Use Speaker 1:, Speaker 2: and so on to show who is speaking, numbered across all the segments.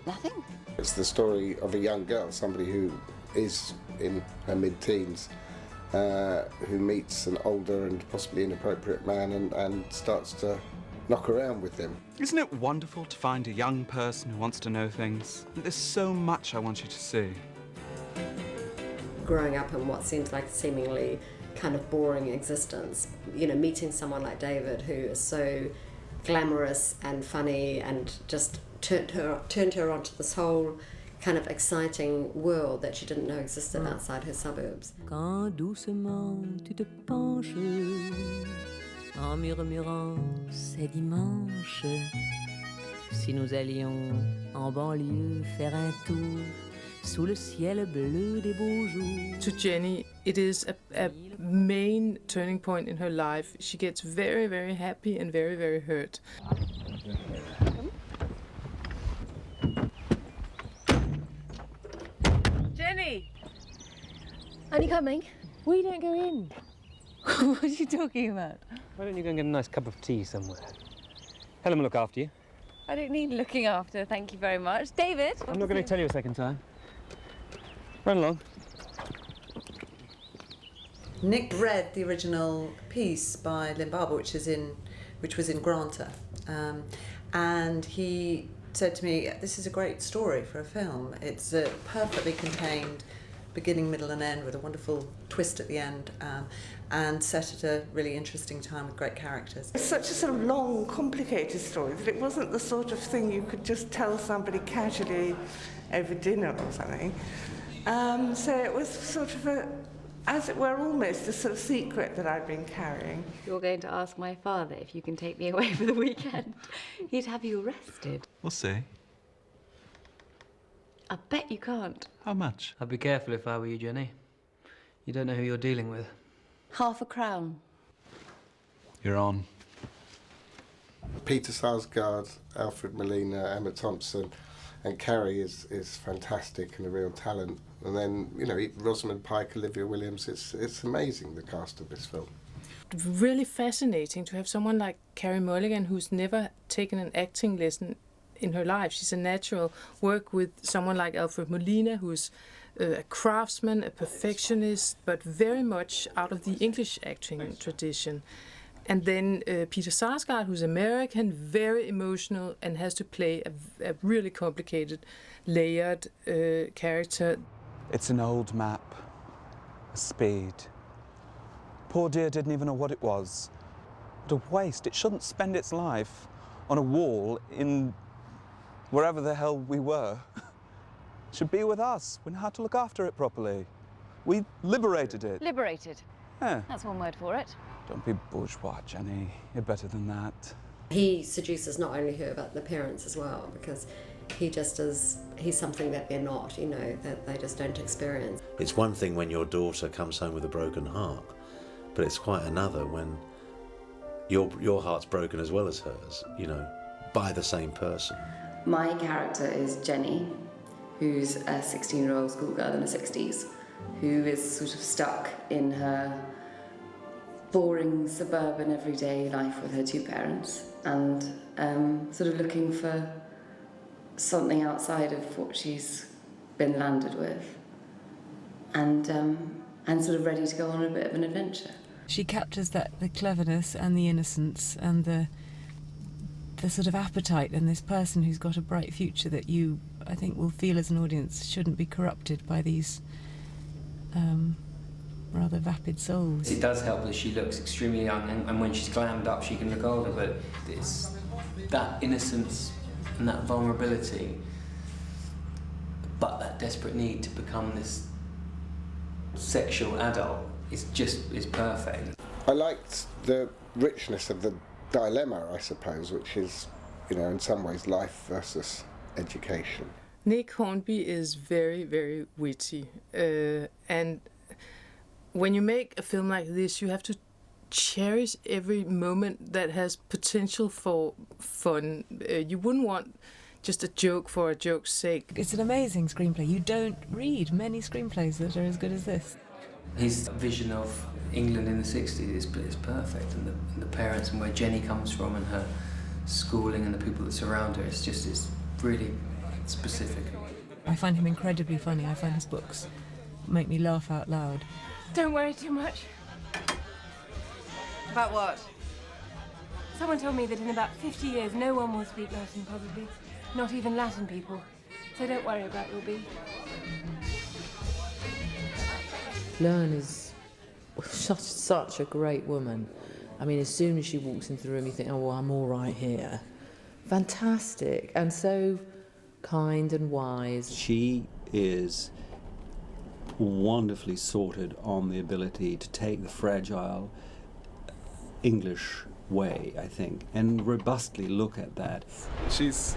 Speaker 1: Nothing.
Speaker 2: It's the story of a young girl, somebody who is in her mid-teens, who meets an older and possibly inappropriate man and starts to knock around with him.
Speaker 3: Isn't it wonderful to find a young person who wants to know things? There's so much I want you to see.
Speaker 4: Growing up in what seems like a seemingly kind of boring existence, you know, meeting someone like David who is so glamorous and funny and just turned her onto this whole kind of exciting world that she didn't know existed outside her suburbs.
Speaker 5: Quand doucement tu te penches en murmurant c'est dimanche, si nous allions en banlieue faire un tour sous le ciel bleu des beaux jours.
Speaker 6: To Jenny, it is a main turning point in her life. She gets very, very happy and very, very hurt.
Speaker 7: Jenny!
Speaker 1: Only coming.
Speaker 7: We don't go in. What are you talking about?
Speaker 8: Why don't you go and get a nice cup of tea somewhere? Helen will look after you.
Speaker 7: I don't need looking after, thank you very much. David?
Speaker 8: I'm not going to tell you a second time. Run along.
Speaker 9: Nick read the original piece by Lynn Barber, which was in Granta, and he said to me, "This is a great story for a film. It's perfectly contained, beginning, middle, and end, with a wonderful twist at the end, and set at a really interesting time with great characters."
Speaker 10: It's such a sort of long, complicated story that it wasn't the sort of thing you could just tell somebody casually over dinner or something. So it was sort of as it were, almost a sort of secret that I'd been carrying.
Speaker 7: You're going to ask my father if you can take me away for the weekend. He'd have you arrested.
Speaker 3: We'll see.
Speaker 7: I bet you can't.
Speaker 3: How much?
Speaker 8: I'd be careful if I were you, Jenny. You don't know who you're dealing with.
Speaker 7: £5
Speaker 3: You're on.
Speaker 2: Peter Sarsgaard, Alfred, Molina, Emma Thompson, and Carey is fantastic and a real talent. And then, you know, Rosamund Pike, Olivia Williams, it's amazing, the cast of this film.
Speaker 6: Really fascinating to have someone like Carey Mulligan, who's never taken an acting lesson in her life. She's a natural. Work with someone like Alfred Molina, who's a craftsman, a perfectionist, but very much out of the English acting tradition. And then Peter Sarsgaard, who's American, very emotional, and has to play a really complicated, layered character.
Speaker 3: It's an old map. A spade. Poor dear didn't even know what it was. What a waste. It shouldn't spend its life on a wall in wherever the hell we were. It should be with us. We know how to look after it properly. We liberated it.
Speaker 7: Liberated?
Speaker 3: Yeah.
Speaker 7: That's one word for it.
Speaker 3: Don't be bourgeois, Jenny. You're better than that.
Speaker 4: He seduces not only her, but the parents as well, because he just is, he's something that they're not, you know, that they just don't experience.
Speaker 11: It's one thing when your daughter comes home with a broken heart, but it's quite another when your heart's broken as well as hers, you know, by the same person.
Speaker 12: My character is Jenny, who's a 16-year-old schoolgirl in the 60s, who is sort of stuck in her boring suburban everyday life with her two parents and sort of looking for something outside of what she's been landed with and sort of ready to go on a bit of an adventure.
Speaker 5: She captures the cleverness and the innocence and the sort of appetite in this person who's got a bright future that you, I think, will feel as an audience shouldn't be corrupted by these rather vapid souls.
Speaker 8: It does help that she looks extremely young, and when she's glammed up, she can look older, but it's that innocence and that vulnerability, but that desperate need to become this sexual adult is perfect.
Speaker 2: I liked the richness of the dilemma, I suppose, which is, you know, in some ways life versus education.
Speaker 6: Nick Hornby is very, very witty, and when you make a film like this, you have to cherish every moment that has potential for fun. You wouldn't want just a joke for a joke's sake.
Speaker 5: It's an amazing screenplay. You don't read many screenplays that are as good as this.
Speaker 8: His vision of England in the 60s is perfect, and the parents and where Jenny comes from and her schooling and the people that surround her, it's really specific.
Speaker 13: I find him incredibly funny. I find his books make me laugh out loud.
Speaker 1: Don't worry too much.
Speaker 14: About what?
Speaker 1: Someone told me that in about 50 years no one will speak Latin, probably. Not even Latin people. So don't worry about your bee.
Speaker 15: Learn is such a great woman. I mean, as soon as she walks into the room, you think, oh, well, I'm all right here. Fantastic, and so kind and wise.
Speaker 16: She is wonderfully sorted on the ability to take the fragile English way, I think, and robustly look at that.
Speaker 17: She's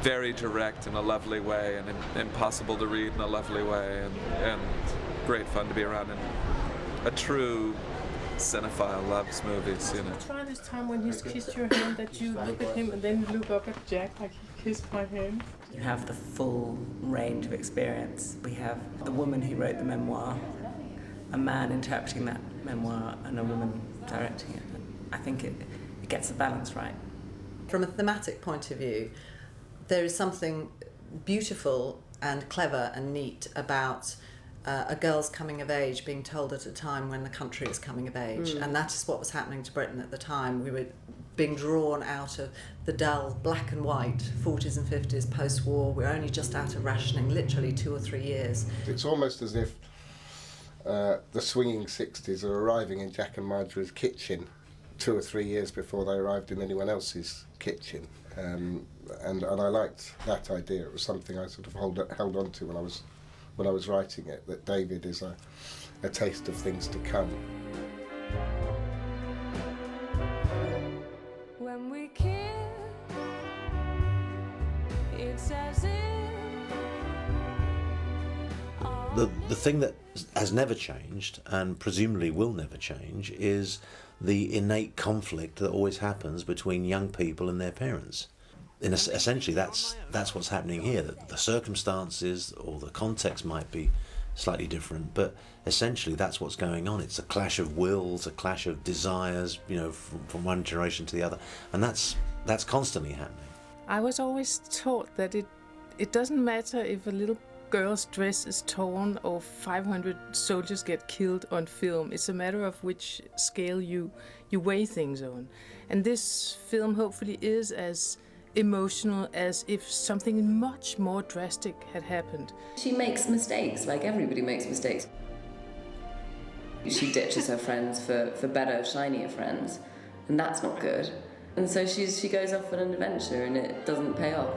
Speaker 17: very direct in a lovely way, and impossible to read in a lovely way, and great fun to be around, and a true cinephile loves movies, you know.
Speaker 6: Try this time when he's kissed your hand that you look at him and then look up at Jack like he kissed my hand.
Speaker 18: You have the full range of experience. We have the woman who wrote the memoir, a man interpreting that memoir, and a woman directing it. I think it gets the balance right.
Speaker 9: From a thematic point of view, there is something beautiful and clever and neat about a girl's coming of age being told at a time when the country is coming of age. And that is what was happening to Britain at the time. We were being drawn out of the dull black and white 40s and 50s post-war. We're only just out of rationing, literally 2 or 3 years.
Speaker 2: It's almost as if the swinging 60s are arriving in Jack and Marjorie's kitchen 2 or 3 years before they arrived in anyone else's kitchen. And I liked that idea. It was something I sort of held on to when I was writing it, that David is a taste of things to come.
Speaker 1: When we kiss, it's as if
Speaker 11: The thing that has never changed, and presumably will never change, is the innate conflict that always happens between young people and their parents. Essentially, that's what's happening here. The circumstances or the context might be slightly different, but essentially that's what's going on. It's a clash of wills, a clash of desires, you know, from one generation to the other, and that's constantly happening.
Speaker 6: I was always taught that it doesn't matter if a little girl's dress is torn or 500 soldiers get killed on film. It's a matter of which scale you weigh things on. And this film hopefully is as emotional as if something much more drastic had happened.
Speaker 12: She makes mistakes, like everybody makes mistakes. She ditches her friends for better, shinier friends, and that's not good. And so she goes off on an adventure and it doesn't pay off.